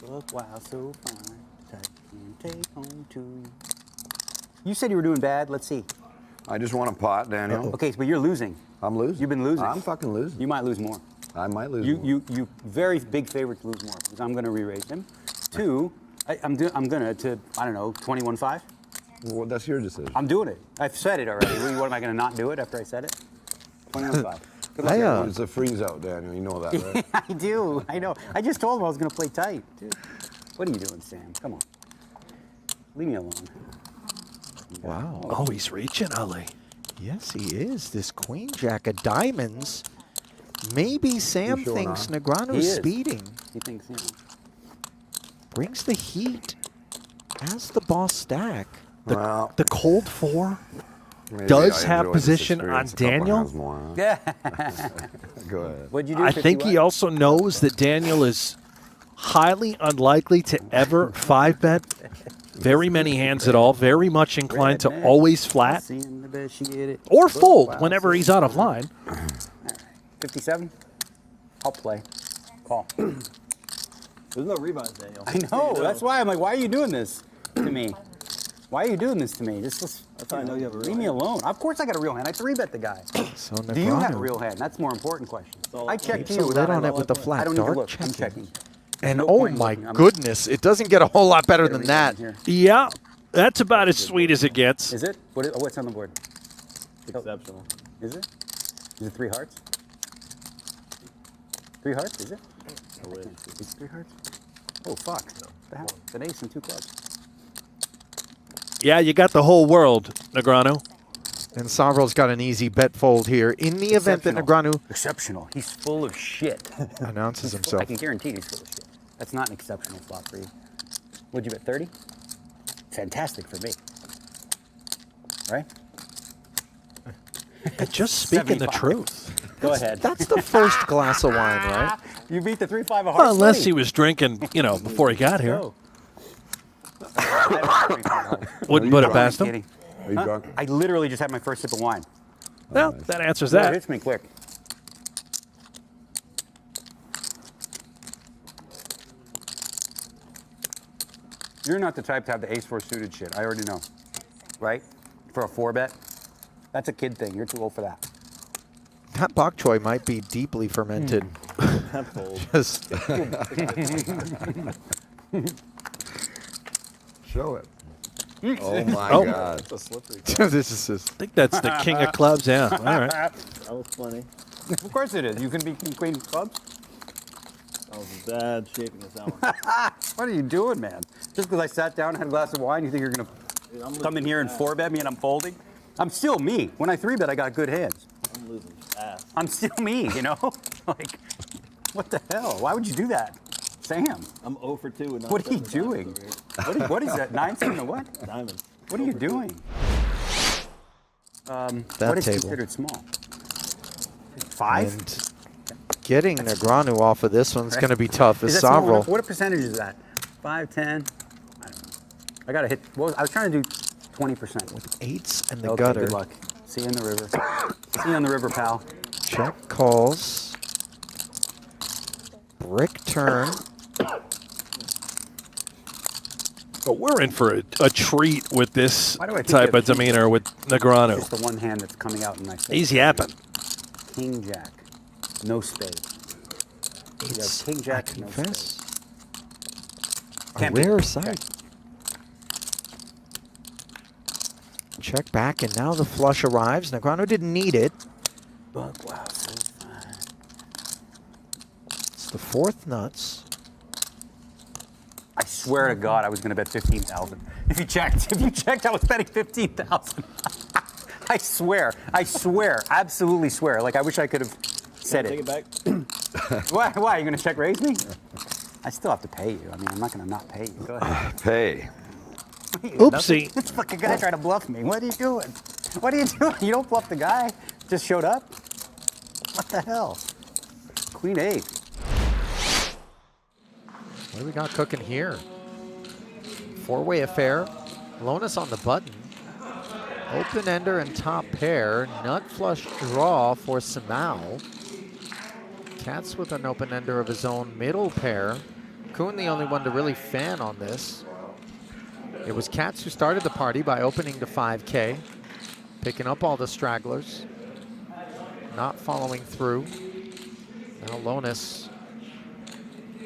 Look, wow, so fine. That can take home to you. You said you were doing bad. Let's see. I just want a pot, Daniel. Okay, but you're losing. I'm losing. You've been losing. I'm fucking losing. You might lose more. I might lose more. You very big favorite to lose more because I'm going to re-raise him. Two, I'm gonna to I don't know 21-5. Well, that's your decision. I'm doing it. I've said it already. What am I going to not do it after I said it? 21-5. Good luck. It's a freeze out, Daniel. You know that, right? I do. I know. I just told him I was going to play tight. Dude, what are you doing, Sam? Come on. Leave me alone. Wow. Oh, he's reaching, Ali. Yes, he is. This queen jack of diamonds. Maybe Sam thinks Negreanu's speeding. He thinks, you know. Brings the heat as the boss stack. The cold four does have position on Daniel. Yeah. Go ahead. What'd you do? I think he also knows that Daniel is highly unlikely to ever 5-bet very many hands at all. Very much inclined to always flat or fold whenever he's out of line. 57. I'll play. Call. There's no rebounds, Daniel. I know. That's why I'm like, why are you doing this to me? Why are you doing this to me? That's how I know you have a real hand. Leave me alone. Of course I got a real hand. I 3-bet the guy. So do you have a real hand? That's a more important question. I checked you. Lid on it with the flat I don't need to dark look. I'm checking. And no oh my goodness, it doesn't get a whole lot better than that. Yeah, that's about as sweet as it gets. Is it? What's on the board? Exceptional. Is it? Is it 3 hearts? 3 hearts? Is it? It's 3 hearts? Oh, fuck. The hell? It's an ace and 2 clubs. Yeah, you got the whole world, Negreanu. And Soverel's got an easy bet fold here. In the event that Negreanu... Exceptional. He's full of shit. Announces himself. I can guarantee he's full of shit. That's not an exceptional flop for you. What'd you bet, 30? Fantastic for me. Right? Just speaking the truth. Go ahead. That's the first glass of wine, right? You beat the 3-5 of hearts. Well, unless he was drinking, you know, before he got here. Wouldn't put it past him. Are you drunk? I literally just had my first sip of wine. Well, that answers That that. hits me quick. You're not the type to have the ace-4 suited shit. I already know. Right? For a 4-bet? That's a kid thing. You're too old for that. That bok choy might be deeply fermented. Just show it. Oh my God. It's a slippery. This is just, I think that's the king of clubs, yeah. All right. That was funny. Of course it is. You can be queen of clubs. That was bad shaping this out. What are you doing, man? Just because I sat down and had a glass of wine, you think you're going to come in here and 4-bet me and I'm folding? I'm still me. When I 3-bet, I got good hands. I'm losing fast. I'm still me, you know? Like, what the hell? Why would you do that? Sam. I'm 0 for 2. And What are you doing? What is that? 9-7 to what? Diamond. What are you doing? that what is table. considered small? 5? And getting Negreanu off of this one's going to be tough. Is As that small Soverel. enough? What percentage is that? 5, 10? I don't know. I got to hit. Well, I was trying to do 20%. With 8s and the Okay, gutter. good luck. See you in the river. See you on the river, pal. Check calls. Brick turn. But we're in for a treat with this Why do I think type you of have demeanor with Negreanu. Just the one hand that's coming out in my face. He's yapping. King Jack. No spade. You have King Jack, no spade. Confess. A Can't be. rare sight. Check back, and now the flush arrives. Negreanu didn't need it. But wow, so fine. It's the 4th nuts. I swear to God, I was going to bet 15,000. If you checked, I was betting 15,000. I swear, absolutely swear. Like I wish I could have said Take it back. Why? Are you going to check raise me? I still have to pay you. I mean, I'm not going to not pay you. Go ahead. Pay. Oopsie. This fucking guy trying to bluff me. What are you doing? What are you doing? You don't bluff the guy. Just showed up. What the hell? Queen 8. What do we got cooking here? 4-way affair. Lonis on the button. Open ender and top pair. Nut flush draw for Simao. Katz with an open ender of his own middle pair. Koon the only one to really fan on this. It was Katz who started the party by opening to 5K, picking up all the stragglers, not following through. Now Lonis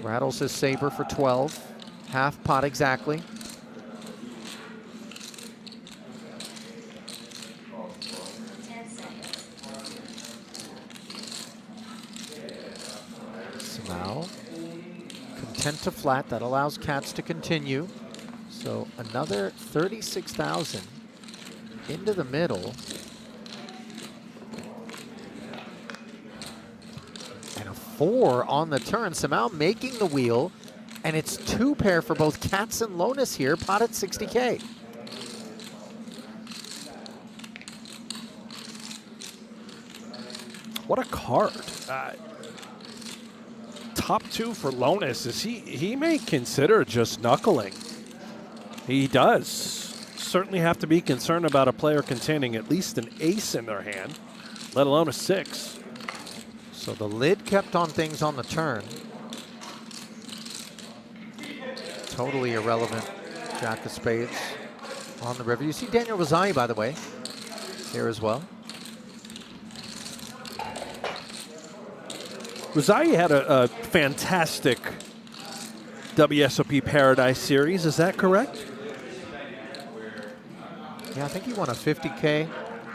rattles his saber for 12, half pot exactly. Simao, content to flat, that allows Katz to continue. So another 36,000 into the middle. And a 4 on the turn. Simao making the wheel, and it's 2 pair for both Katz and Lonis here, pot at 60K. What a card. Top 2 for Lonis is he may consider just knuckling. He does. Certainly have to be concerned about a player containing at least an ace in their hand, let alone a 6. So the lid kept on things on the turn. Totally irrelevant jack of spades on the river. You see Daniel Rezaei, by the way, here as well. Rezaei had a fantastic WSOP Paradise Series, is that correct? Yeah, I think he won a 50K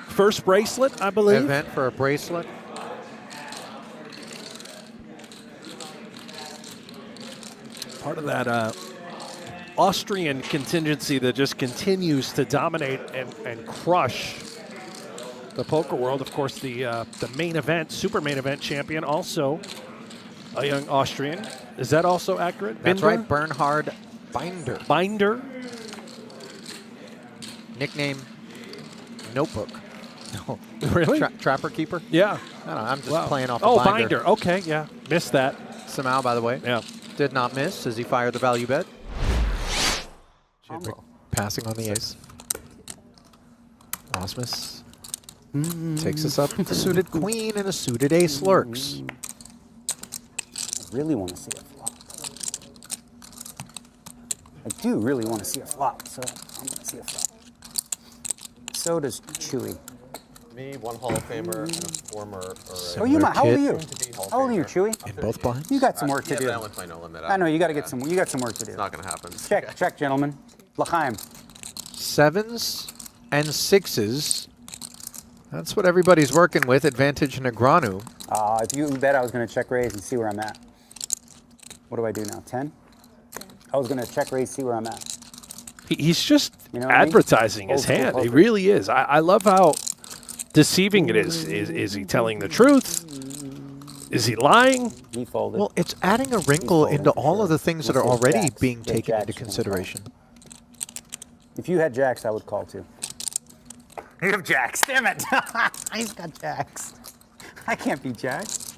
First bracelet, I believe. event for a bracelet. Part of that Austrian contingency that just continues to dominate and crush the poker world. Of course, the main event, super main event champion, also a young Austrian. Is that also accurate? That's Binder? right, Bernhard Binder. Binder. Nickname Notebook. No. Really? Trapper Keeper? Yeah. I don't know, I'm just Wow. playing off Oh, a Binder. Binder. Okay, yeah. Missed that. Simao, by the way, Yeah. did not miss as he fired the value bet. Chidwick passing on the ace. Ausmus takes us up. The suited queen and a suited ace lurks. I really want to see a flop. I do really want to see a flop, so I'm going to see a flop. So does Chewy. Me, one Hall of Famer, and a former. Oh, you might. How old are you? To be Hall of How old are you, Famer. Chewy? In both blinds? You got some work to Yeah, do. but I went my no limit. I know you got to get some. You got some work to do. It's not going to happen. Check, gentlemen. L'chaim. 7s and 6s. That's what everybody's working with. Advantage Negreanu. If you bet, I was going to check raise and see where I'm at. What do I do now? 10? I was going to check raise, see where I'm at. He's just You know what I mean? advertising his Old school hand. He poker. really is. I love how deceiving it is. Is he telling the truth? Is he lying? He folded. Well, it's adding a wrinkle folding into for all sure. of the things that are Let's say already jacks. being Yeah, taken into jacks, consideration. If you had jacks, I would call too. You have jacks. Damn it. He's got jacks. I can't beat jacks.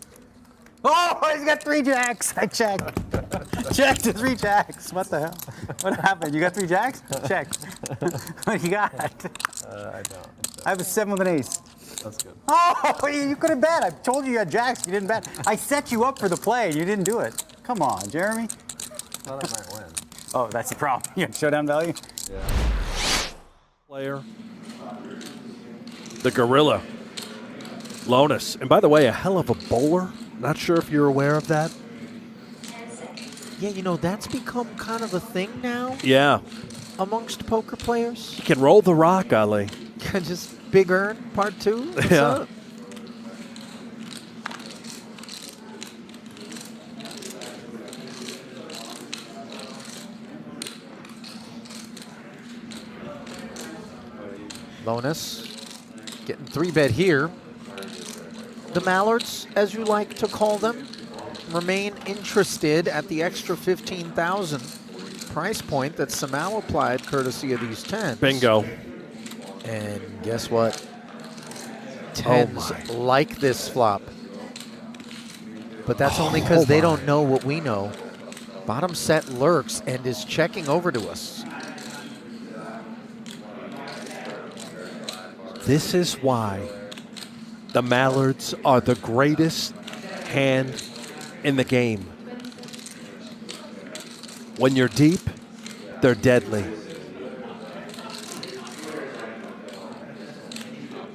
Oh, he's got 3 jacks. I checked. Checked to 3 jacks. What the hell? What happened? You got 3 jacks? Check. What do you got? I don't. I have a 7 with an ace. That's good. Oh, you could have bet. I told you you had jacks. You didn't bet. I set you up for the play. And you didn't do it. Come on, Jeremy. Thought I might win. Oh, that's the problem. You had showdown value? Yeah. Player. The Gorilla. Lonis. And by the way, a hell of a bowler. Not sure if you're aware of that. Yeah, you know, that's become kind of a thing now Yeah. amongst poker players. He can roll the rock, Ali. Just Big Earn Part 2. What's Yeah. up? Lonis getting 3-bet here. The Mallards, as you like to call them, remain interested at the extra 15,000 price point that Simao applied courtesy of these 10s. Bingo. And guess what? 10s like this flop. But that's only because they don't know what we know. Bottom set lurks and is checking over to us. This is why the Mallards are the greatest hand in the game. When you're deep, they're deadly.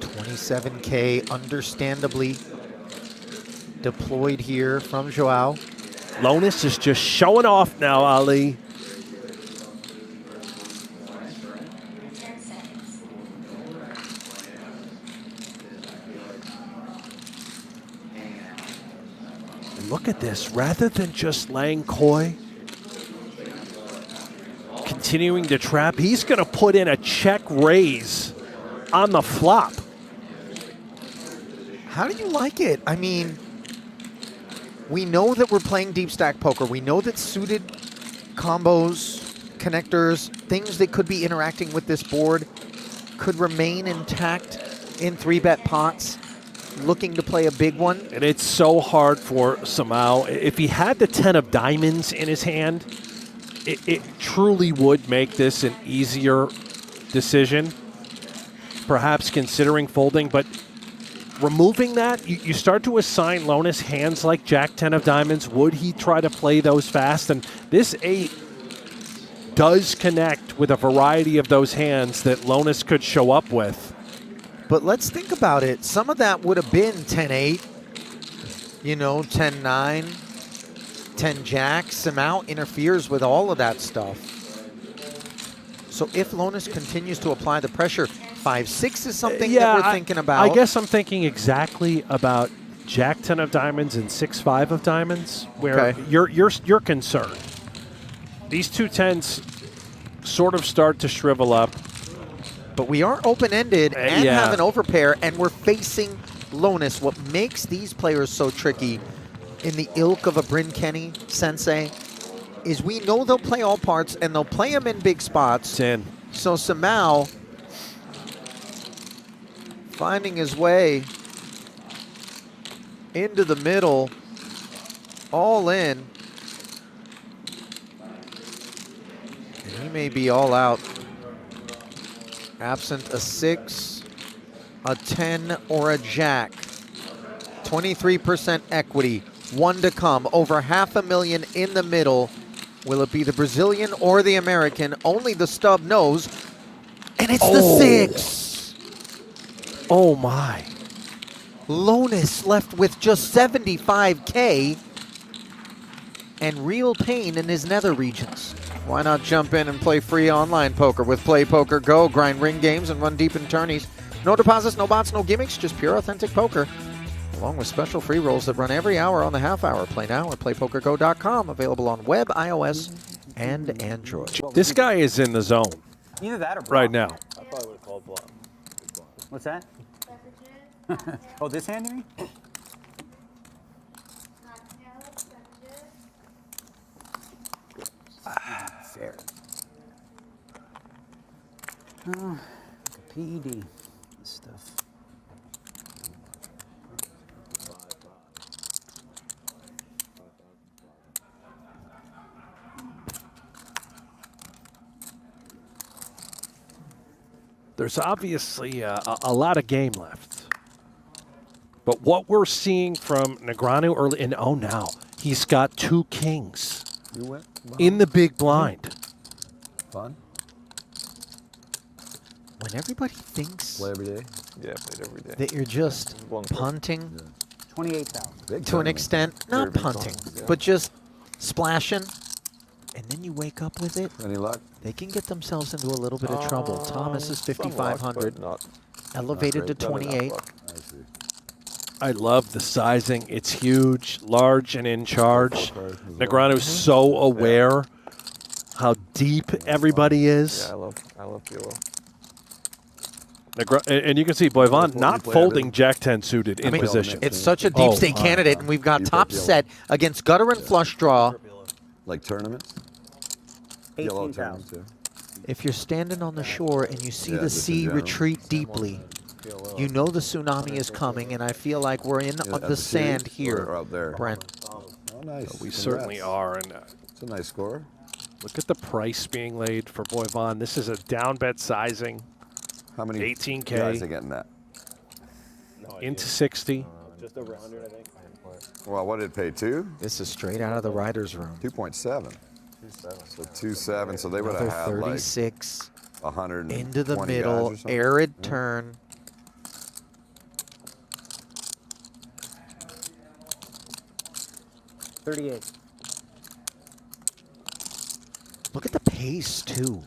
27K, understandably deployed here from Joao. Lonis is just showing off now, Ali. And look at this. Rather than just laying coy, continuing to trap, he's going to put in a check raise on the flop. How do you like it? I mean, we know that we're playing deep stack poker. We know that suited combos, connectors, things that could be interacting with this board could remain intact in 3-bet pots, looking to play a big one. And it's so hard for Simao. If he had the 10 of diamonds in his hand, it truly would make this an easier decision, perhaps considering folding, but removing that, you start to assign Lonis hands like Jack 10 of diamonds. Would he try to play those fast? And this 8 does connect with a variety of those hands that Lonis could show up with. But let's think about it. Some of that would have been 10-8, you know, 10-9, 10-jack. Simao interferes with all of that stuff. So if Lonis continues to apply the pressure, 5-6 is something that we're thinking about. I guess I'm thinking exactly about Jack 10 of diamonds and 6-5 of diamonds, where you're concerned. These two 10s sort of start to shrivel up. But we are open-ended and have an overpair, and we're facing Lonis. What makes these players so tricky in the ilk of a Bryn Kenny sensei is we know they'll play all parts, and they'll play them in big spots. So Simao finding his way into the middle, all in. And he may be all out. Absent a 6, a 10, or a jack. 23% equity, 1 to come. Over $500,000 in the middle. Will it be the Brazilian or the American? Only the stub knows. And it's the 6. Oh my. Lonis left with just 75K and real pain in his nether regions. Why not jump in and play free online poker with Play Poker Go? Grind ring games and run deep in tourneys. No deposits, no bots, no gimmicks, just pure authentic poker. Along with special free rolls that run every hour on the half hour. Play now at playpokergo.com. Available on web, iOS, and Android. This guy is in the zone. Either that or right now. I probably would have called bluff. What's that? Oh, this hand, you mean? Fair. Oh, PED stuff. There's obviously a lot of game left. But what we're seeing from Negreanu early, and oh, now he's got 2 kings in the big blind. Fun. When everybody thinks Play every day. Yeah, played every day. that you're just punting 28,000. to an extent, not punting, but just splashing, and then you wake up with it, Any luck? they can get themselves into a little bit of trouble. Thomas is Some luck, 5,500, but not elevated to great. Not enough 28. luck. I see. I love the sizing. It's huge, large, and in charge. Negreanu's so aware how deep everybody is. Yeah, I love PLO. And you can see Boivin not folding Jack 10 suited in position. It's such a deep state candidate, and we've got top set against gutter and flush draw. Like tournaments? Yellow 18,000. tournaments, yeah. If you're standing on the shore and you see Yeah, the just in sea general. retreat deeply, you know the tsunami is coming, and I feel like we're in At the sand series here, or out there? Brent. Oh, nice. We Congrats. certainly are. And It's a nice score. look at the price being laid for Boivin. This is a down bet sizing. How many 18K. guys are getting that? Into 60. Just over 100, I think. Well, what did it pay? 2? This is straight out of the writer's room. 2.7. So 2-7. So they would Another have had like 36 100 into the middle, arid turn. $38. Look at the pace, too.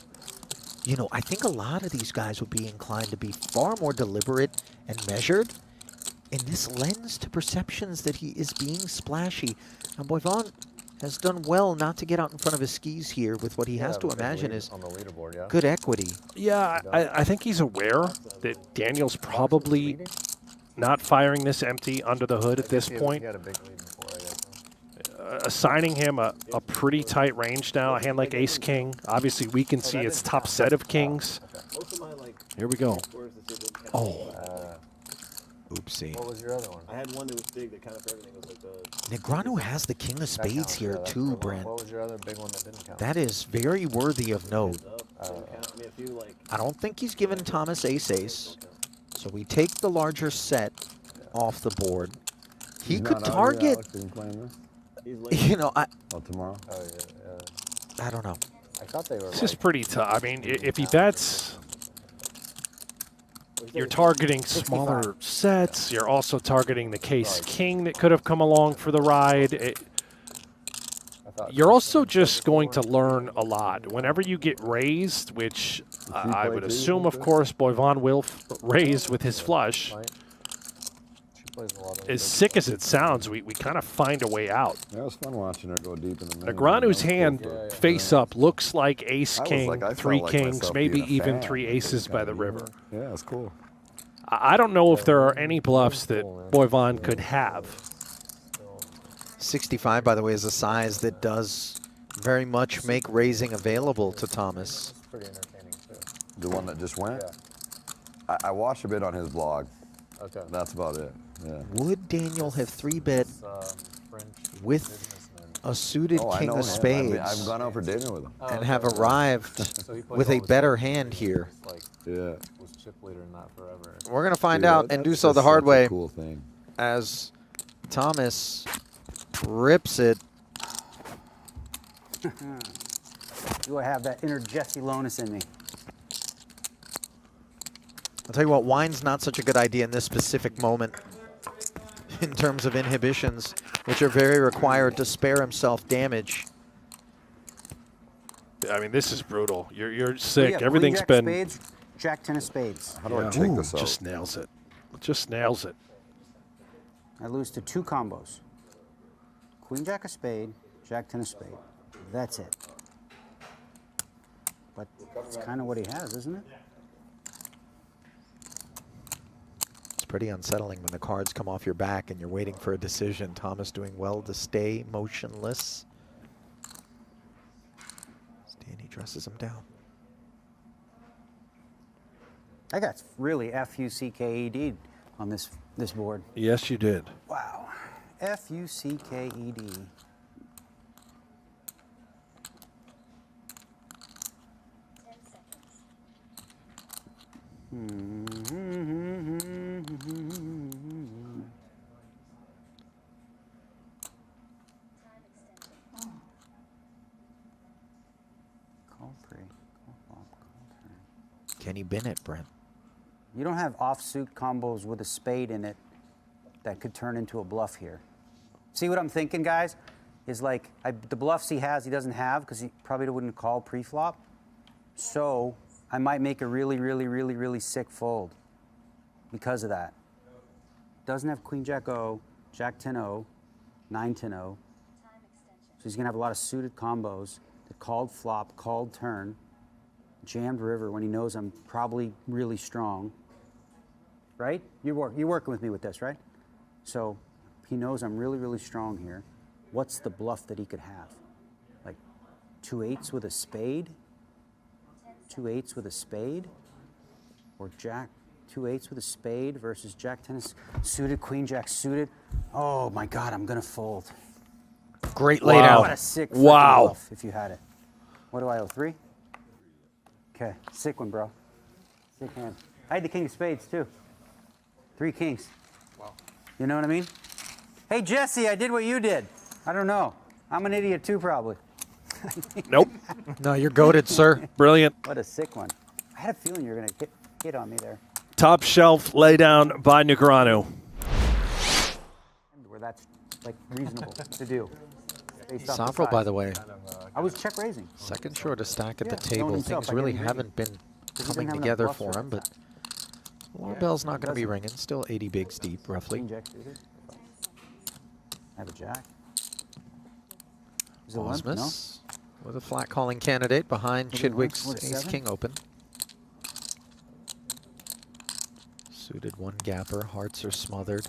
You know, I think a lot of these guys would be inclined to be far more deliberate and measured. And this lends to perceptions that he is being splashy. Now, Boivin has done well not to get out in front of his skis here with what he has to imagine is on the leaderboard, yeah. good equity. Yeah, I think he's aware that Daniel's probably not firing this empty under the hood at this point. He had a big lead before, I guess. Assigning him a pretty tight range now, a hand like ace-king. Obviously, we can see its top set of kings. Here we go. Oh. Oopsie. What was your other one? I had one that was big that kind of for everything was like the. Negreanu has the king of spades here, too, Brent. What was your other big one that didn't count? That is very worthy of note. I don't think he's given Thomas ace-ace. So we take the larger set off the board. He could target, you know, tomorrow. Oh, yeah. I don't know. I thought they were. This is pretty tough. I mean, if he bets, you're targeting smaller sets. You're also targeting the case-king that could have come along for the ride. You're also just going to learn a lot. Whenever you get raised, which I would assume, of course, Boivin will raise with his flush. As sick as it sounds, we kind of find a way out. Yeah, it was fun watching her go deep in the middle. Negreanu's hand face up looks like ace-king, I three felt like kings, myself maybe being a even fan. three aces by the river. Yeah, it's cool. I don't know if there are any bluffs that Boivin could have. 65, by the way, is a size that does very much make raising available to Thomas. Pretty entertaining, too. The one that just went? I watched a bit on his blog. Okay. That's about it. Yeah. Would Daniel have 3-bet French with a suited I king know of him. spades I've gone out for dinner with him. and have arrived with a better hand here? like Yeah. was chip leader not forever. We're going to find Yeah, out and do that's- so the that's hard such a way Cool thing. as Thomas rips it. Do I have that inner Jesse Lonis in me? I'll tell you what, wine's not such a good idea in this specific moment in terms of inhibitions, which are very required to spare himself damage. I mean, this is brutal. You're What do you sick. have, Everything's Queen, Jack, been spades, Jack 10 of spades. How do I take this out? just nails it. Just nails it. I lose to 2 combos. Queen Jack of spade, Jack 10 of spade. That's it. But it's kind of what he has, isn't it? It's pretty unsettling when the cards come off your back and you're waiting for a decision. Thomas doing well to stay motionless. Danny dresses him down. I got really F-U-C-K-E-D on this board. Yes, you did. Wow. F-U-C-K-E-D. Call pre, call flop, call turn. Kenny Bennett, Brent. You don't have offsuit combos with a spade in it that could turn into a bluff here. See what I'm thinking, guys? Is like the bluffs he has, he doesn't have because he probably wouldn't call pre-flop. So I might make a really, really, really, really sick fold because of that. Doesn't have Queen Jack O, Jack 10 O, 9 10 O. So he's gonna have a lot of suited combos that called flop, called turn, jammed river when he knows I'm probably really strong. Right? You're working with me with this, right? So he knows I'm really, really strong here. What's the bluff that he could have? Like 2 8s with a spade? 2 8s with a spade? Or Jack 2 8s with a spade versus Jack 10 suited, Queen Jack suited? Oh my God, I'm gonna fold. Great laid out. What a sick freaking bluff if you had it. What do I owe, 3? Okay, sick one, bro. Sick hand. I had the king of spades too. 3 kings. Wow. You know what I mean? Hey, Jesse, I did what you did. I don't know. I'm an idiot too, probably. Nope. No, you're goated, sir. Brilliant. What a sick one. I had a feeling you were going to hit on me there. Top shelf lay down by Negreanu. Where that's like reasonable to do. based off the Soverel, size. by the way, I was check raising. second shortest stack at the Yeah, table. knowing himself, Things I really didn't read haven't been he coming didn't have enough together bluffs for for him, that. but alarm bell's not going to be ringing. Still 80 bigs deep, roughly. Queen jack suited. I have a jack. Is it limp? No? Ausmus with a flat calling candidate behind Maybe limp. Chidwick's What, a seven? ace-king open. Suited one gapper. Hearts are smothered.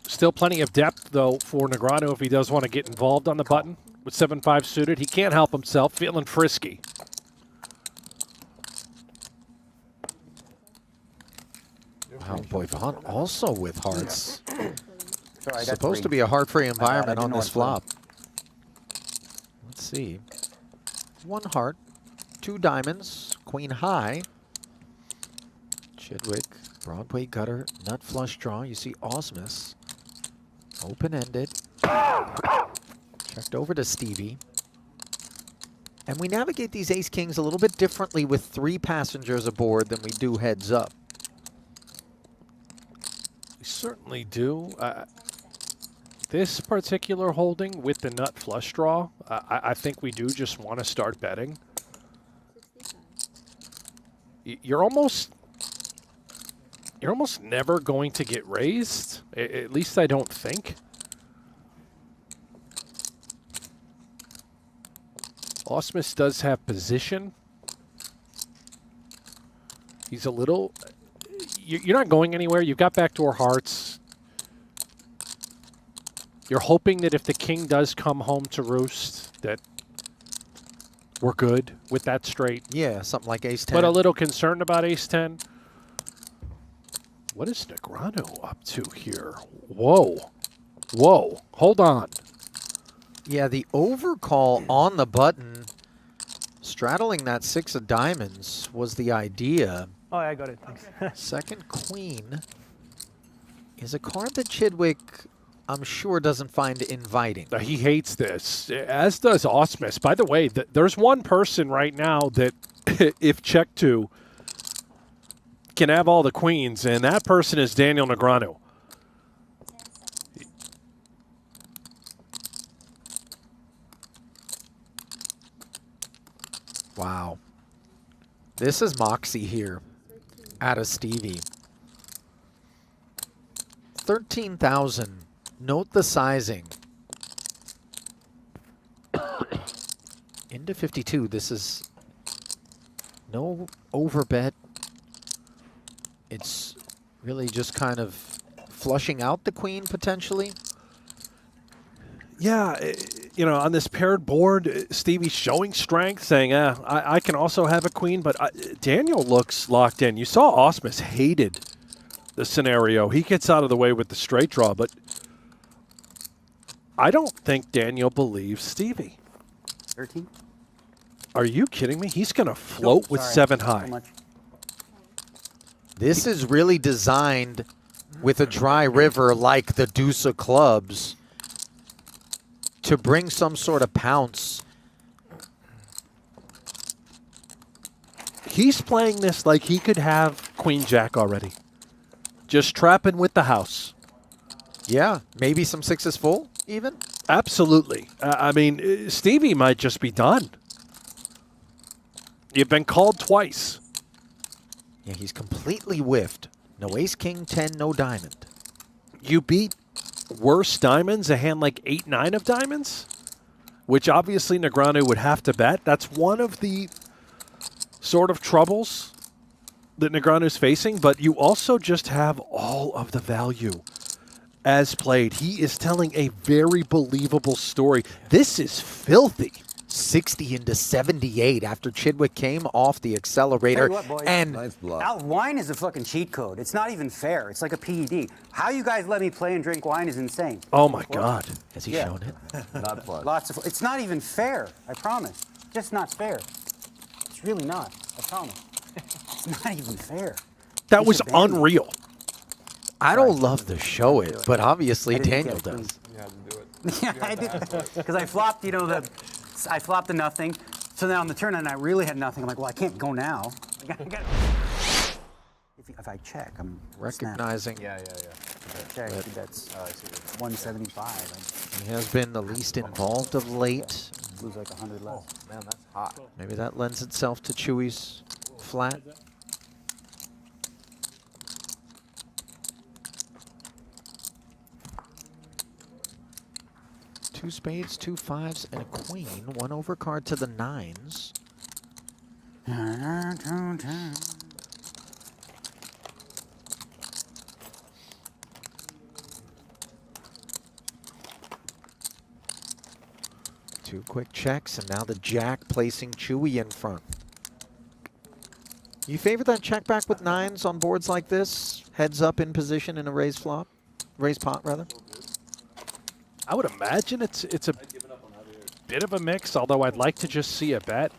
Still plenty of depth, though, for Negreanu if he does want to get involved on the button. With 7-5 suited, he can't help himself, feeling frisky. Wow, Boivin also with hearts. Sorry, I got Supposed three. to be a heart-free I environment didn't on know this it's flop. Let's see. One heart, two diamonds, queen high. Chidwick, Broadway gutter, nut flush draw. You see Ausmus, open-ended. Checked over to Stevie. And we navigate these ace-kings a little bit differently with 3 passengers aboard than we do heads up. We certainly do. This particular holding with the nut flush draw, I think we do just want to start betting. You're almost never going to get raised. At least I don't think. Ausmus does have position. He's a little... You're not going anywhere. You've got backdoor hearts. You're hoping that if the king does come home to roost, that we're good with that straight. Yeah, something like ace-10. But a little concerned about ace-10. What is Negreanu up to here? Whoa. Whoa. Hold on. Yeah, the overcall on the button, straddling that 6 of diamonds was the idea. Oh, yeah, I got it. Thanks. Second queen is a card that Chidwick, I'm sure, doesn't find inviting. He hates this, as does Ausmus. By the way, there's one person right now that, if checked to, can have all the queens, and that person is Daniel Negreanu. Wow. This is Moxie here out of Stevie. 13,000. Note the sizing. Into 52. This is no overbet. It's really just kind of flushing out the queen potentially. Yeah, you know, on this paired board, Stevie's showing strength, saying, I can also have a queen, but Daniel looks locked in. You saw Ausmus hated the scenario. He gets out of the way with the straight draw, but I don't think Daniel believes Stevie. 13? Are you kidding me? He's going to float with Sorry. 7 So high. much. This is really designed with a dry river like the deuce of clubs to bring some sort of pounce. He's playing this like he could have Queen Jack already. Just trapping with the house. Yeah, maybe some 6s full even. Absolutely. I mean, Stevie might just be done. You've been called twice. Yeah, he's completely whiffed. No ace, king, 10, no diamond. You beat worse diamonds, a hand like 8-9 of diamonds, which obviously Negreanu would have to bet. That's one of the sort of troubles that Negreanu's facing, but you also just have all of the value as played. He is telling a very believable story. This is filthy. 60 into 78 after Chidwick came off the accelerator. Tell you what, boys. And Nice bluff. Al, wine is a fucking cheat code. It's not even fair. It's like a PED. How you guys let me play and drink wine is insane. Oh, my God. has he Yeah. shown it? Not fun. Lots of. It's not even fair. I promise. Just not fair. It's really not. I promise. It's not even fair. That He was should ban me. unreal. I don't love to show it, but obviously I didn't Daniel get it. does. Yeah, I did. Because I flopped, you know, the I flopped a nothing. So then on the turn, and I really had nothing. I'm like, well, I can't go now. If I check, I'm Recognizing Yeah. check. That's 175. he has been the least involved of late. I lose like 100 less. Man, that's hot. Maybe that lends itself to Chewy's flat. Two spades, two fives, and a queen. One overcard to the nines. Two quick checks, and now the jack placing Chewy in front. You favor that check back with nines on boards like this? Heads up in position in a raise flop? Raise pot, rather? I would imagine it's a bit of a mix, although I'd like to just see a bet.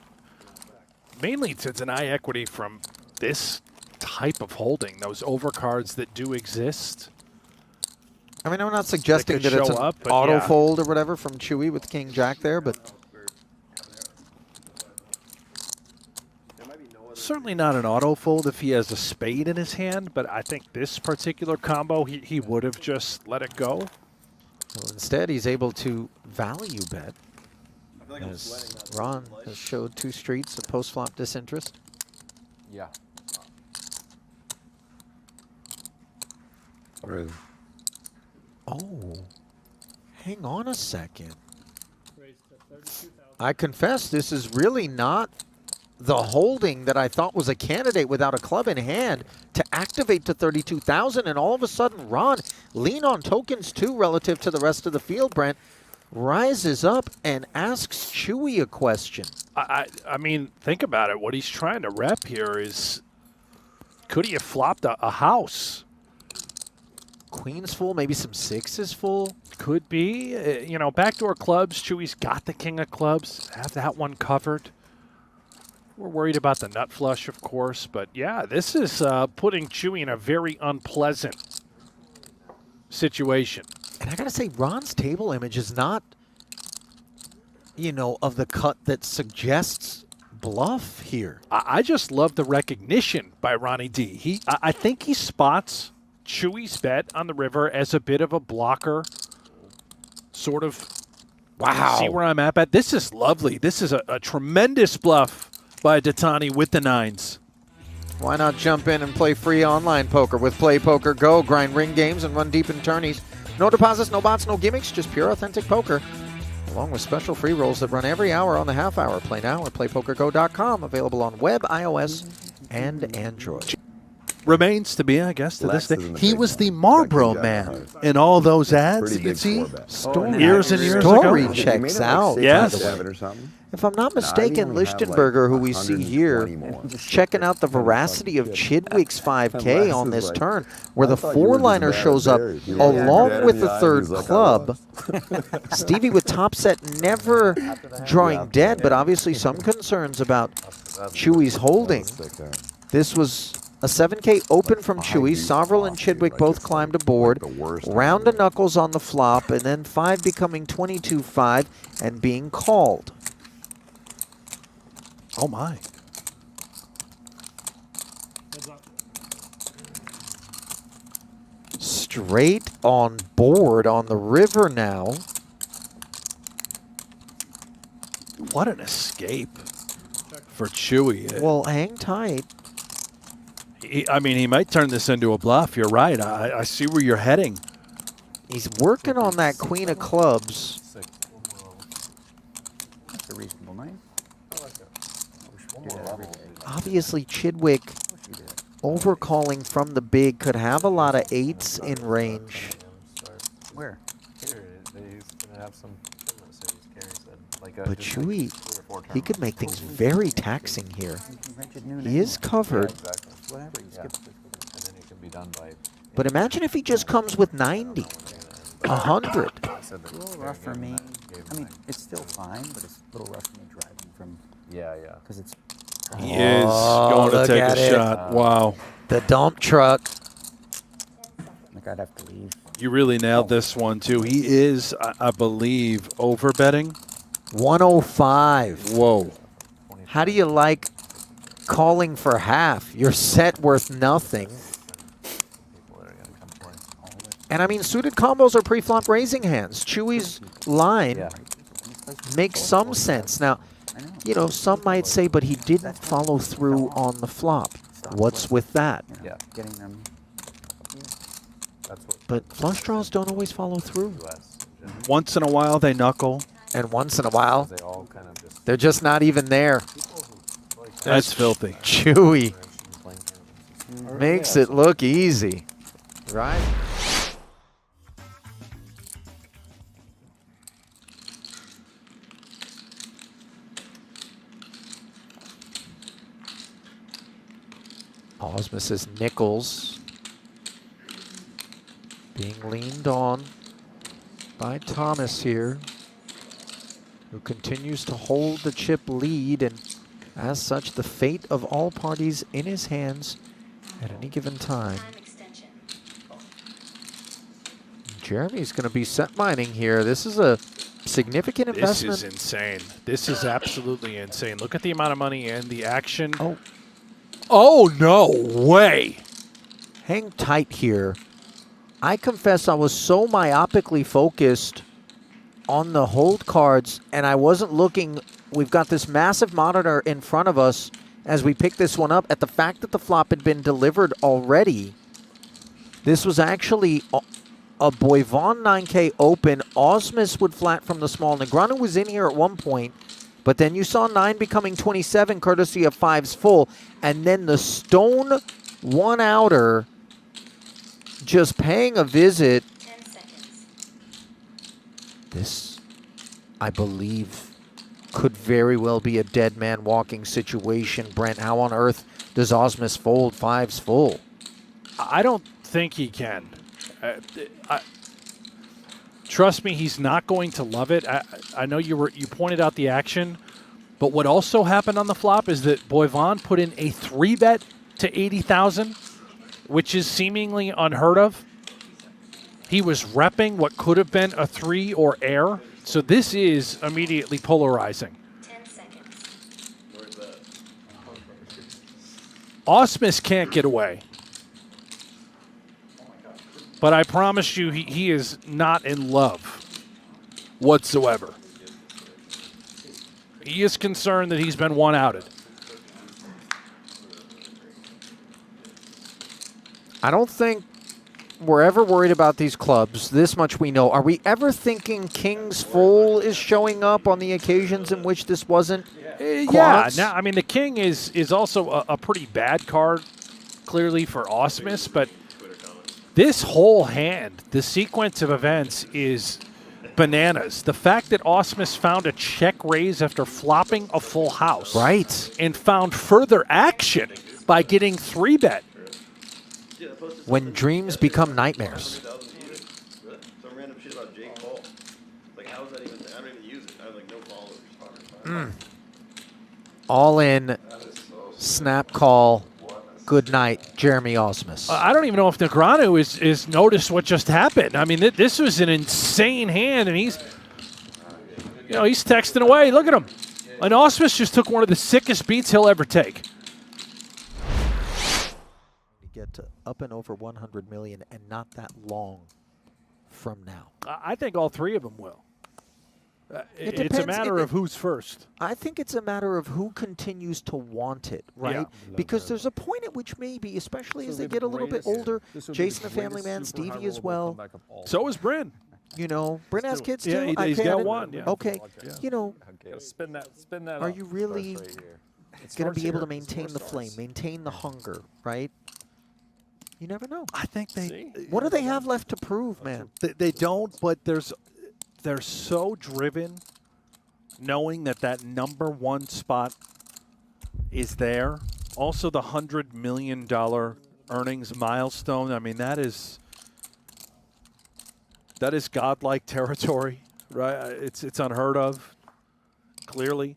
Mainly to deny equity from this type of holding, those overcards that do exist. I mean, I'm not suggesting could that it's show an up, but auto yeah. fold or whatever from Chewy with King Jack there, but Certainly not an auto fold if he has a spade in his hand, but I think this particular combo, he would have just let it go. well, instead he's able to value bet. As Ron has showed two streets of post-flop disinterest. Yeah. Really? Oh, hang on a second. I confess this is really not the holding that I thought was a candidate without a club in hand to activate to 32,000, and all of a sudden Ron, lean on tokens too relative to the rest of the field, Brent, rises up and asks Chewy a question. I mean, think about it. What he's trying to rep here is, could he have flopped a house? Queen's full, maybe some sixes full. Could be. You know, backdoor clubs. Chewy's got the king of clubs. Have that one covered. We're worried about the nut flush, of course. But, yeah, this is putting Chewy in a very unpleasant situation. And I got to say, Ron's table image is not, you know, of the cut that suggests bluff here. I just love the recognition by Ronnie D. I think he spots Chewy's bet on the river as a bit of a blocker. Sort of, Wow. see where I'm at? But this is lovely. This is a tremendous bluff by Dattani with the nines. Why not jump in and play free online poker with Play Poker Go? Grind ring games and run deep in tourneys. No deposits, no bots, no gimmicks, just pure authentic poker. Along with special free rolls that run every hour on the half hour. Play now at playpokergo.com. Available on web, iOS, and Android. Remains to be, I guess, to Less this day. than the He big was one. the Marlboro Like, man in all those ads. Pretty You can big see four-bet. Story, years and years story ago. checks out. Yes. Or something. If I'm not No, I mistaken, only have, like, Lichtenberger, who we see 120 here, more. checking out the veracity of Chidwick's 5K on this Like, turn, where I the thought you were just four-liner bad shows up buried. You were along bad with in the the eye, third he's like, I club. was. Stevie with top set never drawing dead, but obviously some concerns about Chewy's holding. This was a 7K open from Chewy. Soverel and Chidwick both climbed aboard. Round of knuckles on the flop, and then 5 becoming 22-5 and being called. Oh, my. Straight on board on the river now. What an escape for Chewy. Well, hang tight. I mean, he might turn this into a bluff. You're right. I see where you're heading. He's working on that queen of clubs. That's a reasonable night. Obviously, Chidwick overcalling from the big could have a lot of 8s in range. Where? He's gonna have some tournament series, Cary said. Like, But just like Chewy, 3 or 4 he could make things very taxing here. He He is covered, exactly. Whatever. You skip And then it can be done by. but imagine if he just comes with 90, 100. It's a little rough for me. I mean, it's still fine, but it's a little rough for me driving from Yeah. because it's. He is Oh, going to look take at a it. shot. Wow. The dump truck. Like I'd have to leave. You really nailed this one, too. He is, I believe, over-betting. 105. Whoa. How do you like calling for half? Your set worth nothing. And I mean, suited combos are pre-flop raising hands. Chewy's line makes some sense. Now, you know, some might say, but he didn't follow through on the flop. What's with that? Yeah, getting them. But flush draws don't always follow through. Once in a while, they knuckle. And once in a while, they're just not even there. That's filthy. Chewy makes it look easy, right? Ausmus's nickels being leaned on by Thomas here, who continues to hold the chip lead, and as such, the fate of all parties in his hands at any given time. Jeremy's going to be set mining here. This is a significant investment. This is insane. This is absolutely insane. Look at the amount of money and the action. Oh, no way. Hang tight here. I confess I was so myopically focused on the hold cards, and I wasn't looking. We've got this massive monitor in front of us as we pick this one up at the fact that the flop had been delivered already. This was actually a Boivin 9K open. Ausmus would flat from the small. Negreanu was in here at one point, but then you saw 9 becoming 27 courtesy of 5's full, and then the stone one-outer just paying a visit. 10 seconds. This, I believe, could very well be a dead man walking situation. Brent, how on earth does Ausmus fold 5's full? I don't think he can. Trust me, he's not going to love it. I know you pointed out the action, but what also happened on the flop is that Boivin put in a 3-bet to 80,000, which is seemingly unheard of. He was repping what could have been a 3 or air, so this is immediately polarizing. 10 seconds. Ausmus can't get away. But I promise you, he is not in love whatsoever. He is concerned that he's been one-outed. I don't think we're ever worried about these clubs. This much we know. Are we ever thinking King's full is showing up on the occasions in which this wasn't? Yeah, now, I mean, the King is also a pretty bad card, clearly, for Ausmus, but this whole hand, the sequence of events is bananas. The fact that Ausmus found a check raise after flopping a full house. Right. And found further action by getting 3-bet. When dreams become nightmares. Some random shit about Jake Paul. Like, how is that even? I don't even use it. I have like no followers. All in. Snap call. Good night, Jeremy Ausmus. I don't even know if Negreanu is noticed what just happened. I mean, this was an insane hand, and he's texting away. Look at him. And Ausmus just took one of the sickest beats he'll ever take. Get to up and over 100 million, and not that long from now. I think all three of them will. It It's a depends. matter of who's first. I think it's a matter of who continues to want it, right? Yeah. Because there's a point at which maybe, especially as they get a little bit older, Jason the family man, Stevie as well. So is Bryn. You know, Bryn has kids too. Yeah, he's got one. Yeah. Okay, Yeah. you know, Spin that. are up you really first right here. going to be able to maintain the flame, maintain the hunger, right? You never know. I think they. What do they have left to prove, man? They don't, but they're so driven, knowing that number one spot is there. Also, the $100 million earnings milestone. I mean, that is godlike territory, right? It's unheard of. Clearly,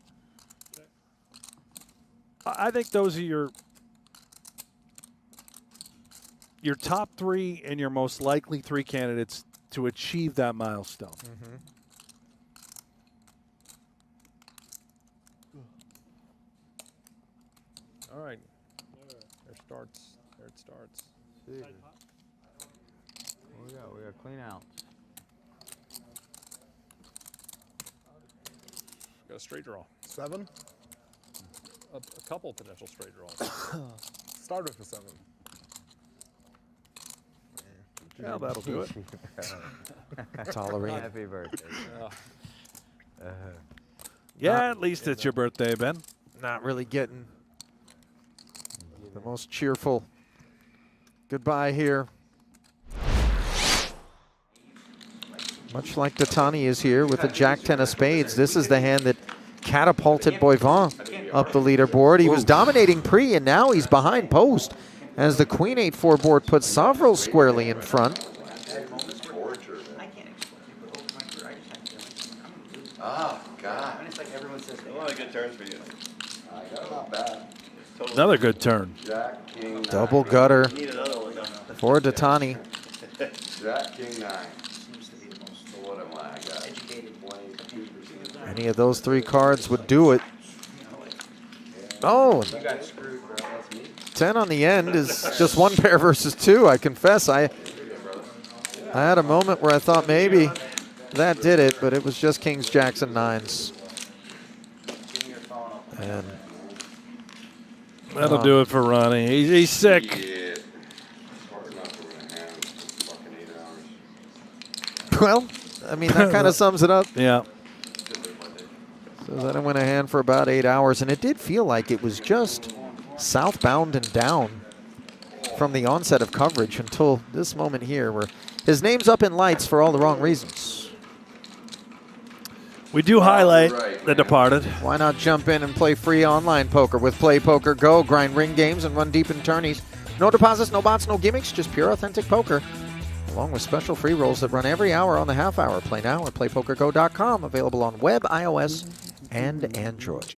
I think those are your top three and your most likely three candidates to achieve that milestone. All right. There starts. There it starts. What we got? We got clean out. Got a straight draw. 7. A couple potential straight draws. Start with a 7. Yeah, that'll do it. Tollerene. Happy birthday. Yeah, at least it's your birthday, Ben. Not really getting the most cheerful goodbye here. Much like Dattani is here with the Jack-10 of spades. This is the hand that catapulted Boivin up the leaderboard. He was dominating pre, and now he's behind post as the Queen 8-4 board puts Soverel squarely in front. Oh, God. A lot of good turns for you. Not bad. Another good turn. Jack, King, 9. Double gutter Need another one. for Dattani. Jack, King, 9. So what am I? I got 22%. Any of those 3 cards would do it. Oh, 10 on the end is just 1 pair versus 2. I confess, I had a moment where I thought maybe that did it, but it was just kings, jacks, and 9s. And That'll do it for Ronnie. He's sick. Yeah. Hard enough we're going to have fucking 8 hours. well, I mean, that kind of sums it up. Yeah. So then I went a hand for about 8 hours, and it did feel like it was just southbound and down from the onset of coverage until this moment here where his name's up in lights for all the wrong reasons. We do highlight The Departed. Why not jump in and play free online poker with Play Poker Go? Grind ring games and run deep in tourneys. No deposits, no bots, no gimmicks, just pure authentic poker. Along with special free rolls that run every hour on the half hour. Play now at playpokergo.com. Available on web, iOS, and Android.